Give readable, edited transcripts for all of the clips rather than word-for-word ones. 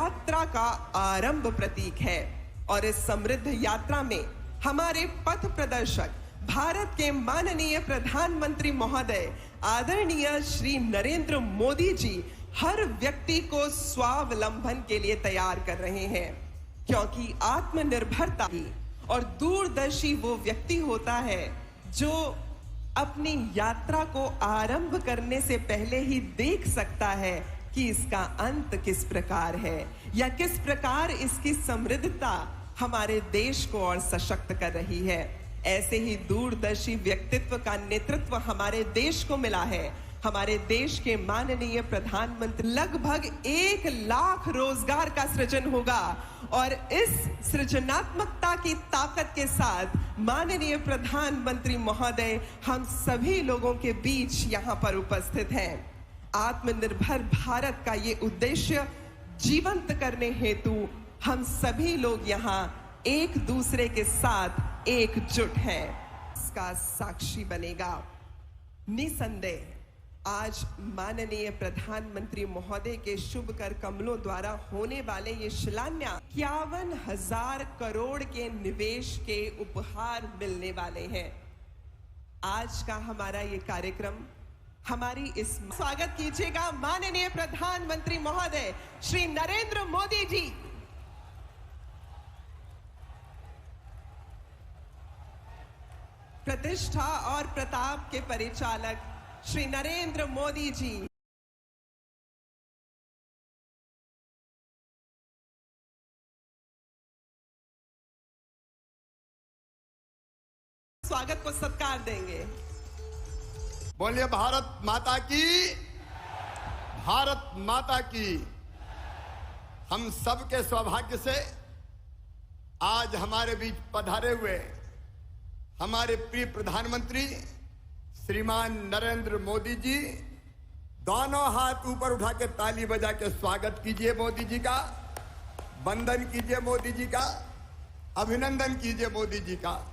यात्रा का आरंभ प्रतीक है और इस समृद्ध यात्रा में हमारे पथ प्रदर्शक भारत के माननीय प्रधानमंत्री महोदय आदरणीय श्री नरेंद्र मोदी जी हर व्यक्ति को स्वावलंबन के लिए तैयार कर रहे हैं, क्योंकि आत्मनिर्भरता और दूरदर्शी वो व्यक्ति होता है जो अपनी यात्रा को आरंभ करने से पहले ही देख सकता है कि इसका अंत किस प्रकार है या किस प्रकार इसकी समृद्धता हमारे देश को और सशक्त कर रही है। ऐसे ही दूरदर्शी व्यक्तित्व का नेतृत्व हमारे देश को मिला है। हमारे देश के माननीय प्रधानमंत्री लगभग 1 लाख रोजगार का सृजन होगा और इस सृजनात्मकता की ताकत के साथ माननीय प्रधानमंत्री महोदय हम सभी लोगों के बीच यहां पर उपस्थित हैं। आत्मनिर्भर भारत का ये उद्देश्य जीवंत करने हेतु हम सभी लोग यहां एक दूसरे के साथ एकजुट हैं। इसका साक्षी बनेगा निसंदेह आज माननीय प्रधानमंत्री महोदय के शुभ कर कमलों द्वारा होने वाले ये शिलान्यास 51,000 करोड़ के निवेश के उपहार मिलने वाले हैं। आज का हमारा ये कार्यक्रम हमारी इस स्वागत कीजिएगा माननीय प्रधानमंत्री महोदय श्री नरेंद्र मोदी जी। प्रतिष्ठा और प्रताप के परिचालक श्री नरेंद्र मोदी जी। स्वागत को सत्कार देंगे। बोलिए भारत माता की, भारत माता की। हम सबके सौभाग्य से आज हमारे बीच पधारे हुए हमारे प्रिय प्रधानमंत्री श्रीमान नरेंद्र मोदी जी, दोनों हाथ ऊपर उठा के ताली बजा के स्वागत कीजिए मोदी जी का, वंदन कीजिए मोदी जी का, अभिनंदन कीजिए मोदी जी का।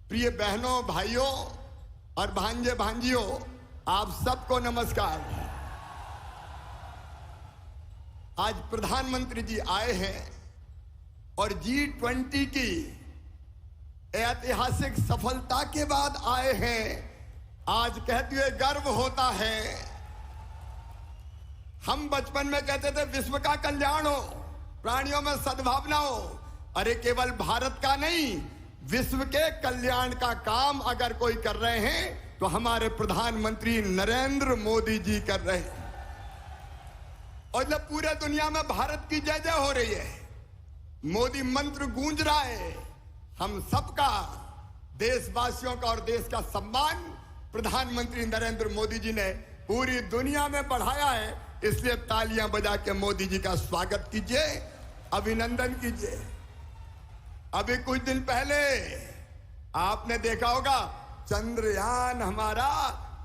प्रिय बहनों, भाइयों और भांजे भांजियों, आप सबको नमस्कार। आज प्रधानमंत्री जी आए हैं और G20 की ऐतिहासिक सफलता के बाद आए हैं। आज कहते हुए गर्व होता है। हम बचपन में कहते थे विश्व का कल्याण हो, प्राणियों में सद्भावना हो। अरे केवल भारत का नहीं, विश्व के कल्याण का काम अगर कोई कर रहे हैं तो हमारे प्रधानमंत्री नरेंद्र मोदी जी कर रहे हैं। और जब पूरे दुनिया में भारत की जय जय हो रही है, मोदी मंत्र गूंज रहा है, हम सबका, देशवासियों का और देश का सम्मान प्रधानमंत्री नरेंद्र मोदी जी ने पूरी दुनिया में बढ़ाया है। इसलिए तालियां बजा के मोदी जी का स्वागत कीजिए, अभिनंदन कीजिए। अभी कुछ दिन पहले आपने देखा होगा चंद्रयान हमारा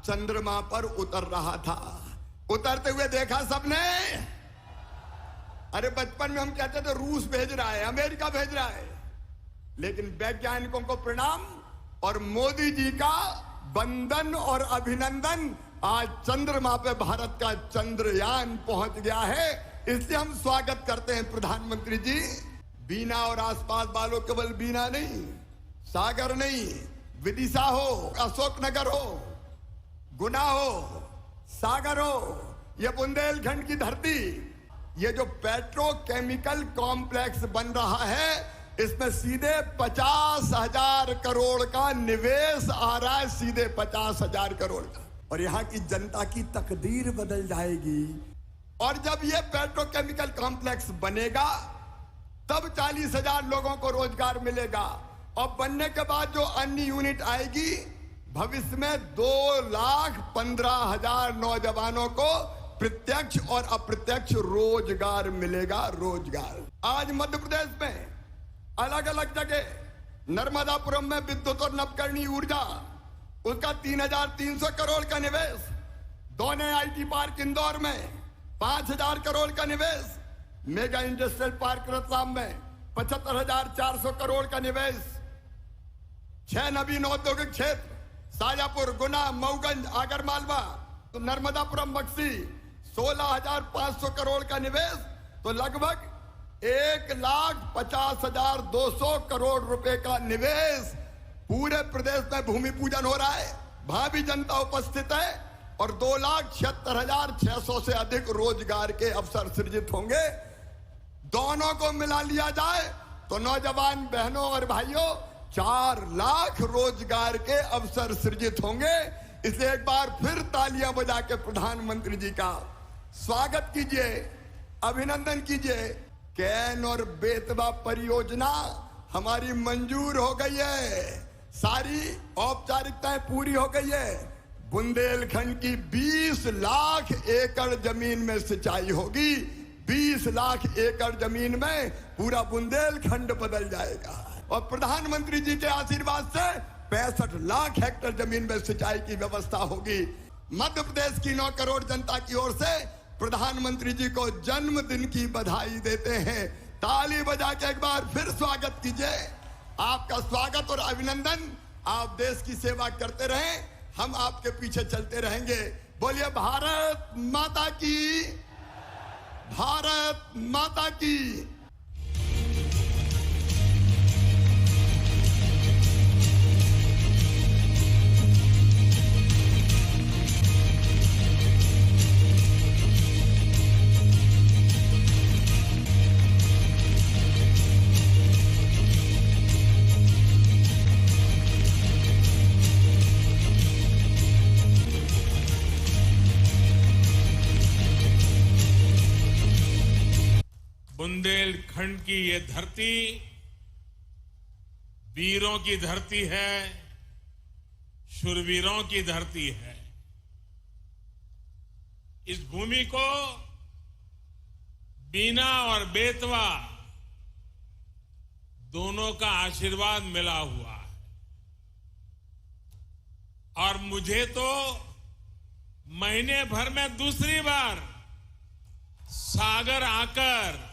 चंद्रमा पर उतर रहा था। उतरते हुए देखा सबने। अरे बचपन में हम कहते थे रूस भेज रहा है, अमेरिका भेज रहा है, लेकिन वैज्ञानिकों को प्रणाम और मोदी जी का वंदन और अभिनंदन। आज चंद्रमा पे भारत का चंद्रयान पहुंच गया है, इसलिए हम स्वागत करते हैं प्रधानमंत्री जी। बीना और आसपास वालों केवल बीना नहीं, सागर नहीं, विदिशा हो, अशोकनगर हो, गुना हो, सागर हो, ये बुंदेलखंड की धरती, ये जो पेट्रोकेमिकल कॉम्प्लेक्स बन रहा है, इसमें सीधे 50,000 करोड़ का निवेश आ रहा है, सीधे 50,000 करोड़ का। और यहाँ की जनता की तकदीर बदल जाएगी। और जब ये पेट्रोकेमिकल कॉम्प्लेक्स बनेगा तब 40,000 लोगों को रोजगार मिलेगा। और बनने के बाद जो अन्य यूनिट आएगी, भविष्य में 2,15,000 नौजवानों को प्रत्यक्ष और अप्रत्यक्ष रोजगार मिलेगा। रोजगार आज मध्य प्रदेश में अलग अलग जगह, नर्मदापुरम में विद्युत और नवकरणीय ऊर्जा, उसका 3,300 करोड़ का निवेश। दोने आईटी पार्क इंदौर में 5,000 करोड़ का निवेश। मेगा इंडस्ट्रियल पार्क रतलाम में 75,400 करोड़ का निवेश। 6 नवीन औद्योगिक क्षेत्र, शाजापुर, गुना, मऊगंज, आगरमालवा, तो नर्मदापुरम, बक्सी 16,500 करोड़ का निवेश। तो तो लगभग 1,50,200 करोड़ रुपए का निवेश पूरे प्रदेश में भूमि पूजन हो रहा है। भावी जनता उपस्थित है और 2,76,600 से अधिक रोजगार के अवसर सृजित होंगे। दोनों को मिला लिया जाए तो नौजवान बहनों और भाइयों 4 लाख रोजगार के अवसर सृजित होंगे। इसलिए एक बार फिर तालियां बजा के प्रधानमंत्री जी का स्वागत कीजिए, अभिनंदन कीजिए। कैन और बेतवा परियोजना हमारी मंजूर हो गई है, सारी औपचारिकताएं पूरी हो गई है। बुंदेलखंड की 20 लाख एकड़ जमीन में सिंचाई होगी। 20 लाख एकड़ जमीन में पूरा बुंदेलखंड बदल जाएगा और प्रधानमंत्री जी के आशीर्वाद से 65 लाख हेक्टेयर जमीन में सिंचाई की व्यवस्था होगी। मध्य प्रदेश की 9 करोड़ जनता की ओर से प्रधानमंत्री जी को जन्मदिन की बधाई देते हैं। ताली बजा के एक बार फिर स्वागत कीजिए। आपका स्वागत और अभिनंदन। आप देश की सेवा करते रहें, हम आपके पीछे चलते रहेंगे। बोलिए भारत माता की, भारत माता की। बुंदेलखंड की ये धरती वीरों की धरती है, शूरवीरों की धरती है। इस भूमि को बीना और बेतवा दोनों का आशीर्वाद मिला हुआ है और मुझे तो महीने भर में दूसरी बार सागर आकर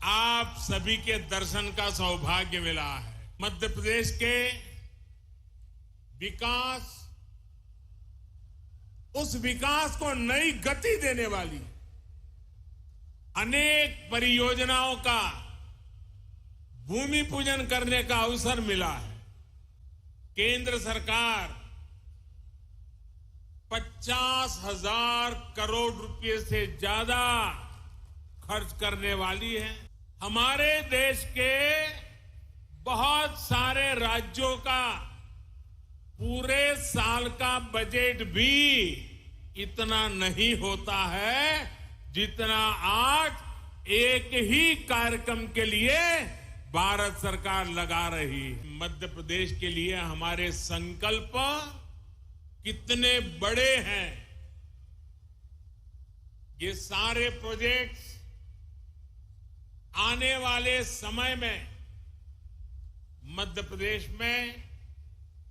आप सभी के दर्शन का सौभाग्य मिला है। मध्य प्रदेश के विकास, उस विकास को नई गति देने वाली अनेक परियोजनाओं का भूमि पूजन करने का अवसर मिला है। केंद्र सरकार 50,000 करोड़ रुपए से ज्यादा खर्च करने वाली है। हमारे देश के बहुत सारे राज्यों का पूरे साल का बजट भी इतना नहीं होता है जितना आज एक ही कार्यक्रम के लिए भारत सरकार लगा रही है। मध्य प्रदेश के लिए हमारे संकल्प कितने बड़े हैं। ये सारे प्रोजेक्ट्स आने वाले समय में मध्य प्रदेश में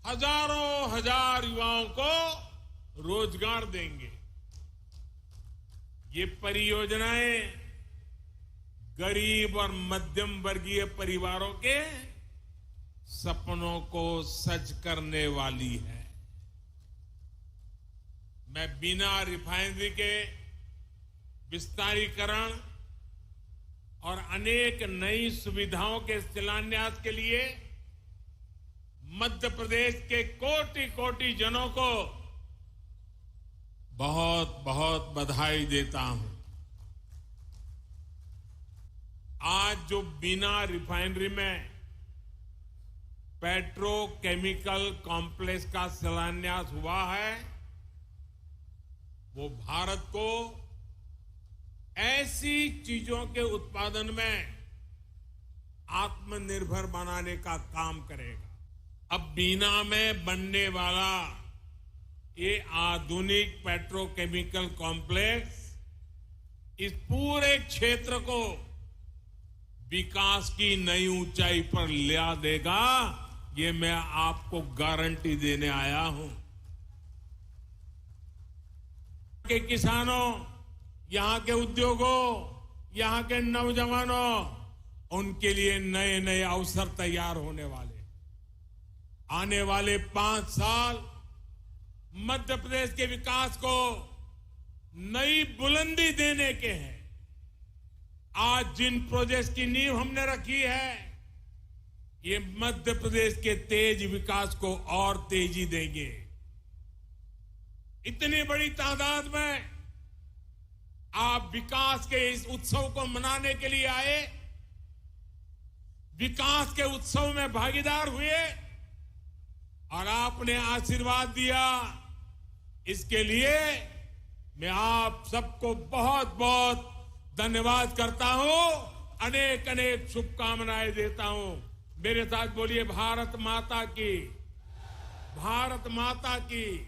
हजारों हजार युवाओं को रोजगार देंगे। ये परियोजनाएं गरीब और मध्यम वर्गीय परिवारों के सपनों को सच करने वाली है। मैं बीना रिफाइनरी के विस्तारीकरण और अनेक नई सुविधाओं के शिलान्यास के लिए मध्य प्रदेश के कोटि कोटि जनों को बहुत बहुत बधाई देता हूं। आज जो बीना रिफाइनरी में पेट्रोकेमिकल कॉम्प्लेक्स का शिलान्यास हुआ है, वो भारत को ऐसी चीजों के उत्पादन में आत्मनिर्भर बनाने का काम करेगा। अब बीना में बनने वाला ये आधुनिक पेट्रोकेमिकल कॉम्प्लेक्स इस पूरे क्षेत्र को विकास की नई ऊंचाई पर ले देगा, ये मैं आपको गारंटी देने आया हूं। के किसानों, यहां के उद्योगों, यहां के नौजवानों, उनके लिए नए नए अवसर तैयार होने वाले। आने वाले 5 साल मध्य प्रदेश के विकास को नई बुलंदी देने के हैं। आज जिन प्रोजेक्ट्स की नींव हमने रखी है, ये मध्य प्रदेश के तेज विकास को और तेजी देंगे। इतनी बड़ी तादाद में आप विकास के इस उत्सव को मनाने के लिए आए, विकास के उत्सव में भागीदार हुए और आपने आशीर्वाद दिया। इसके लिए मैं आप सबको बहुत बहुत धन्यवाद करता हूं, अनेक अनेक शुभकामनाएं देता हूं। मेरे साथ बोलिए भारत माता की, भारत माता की।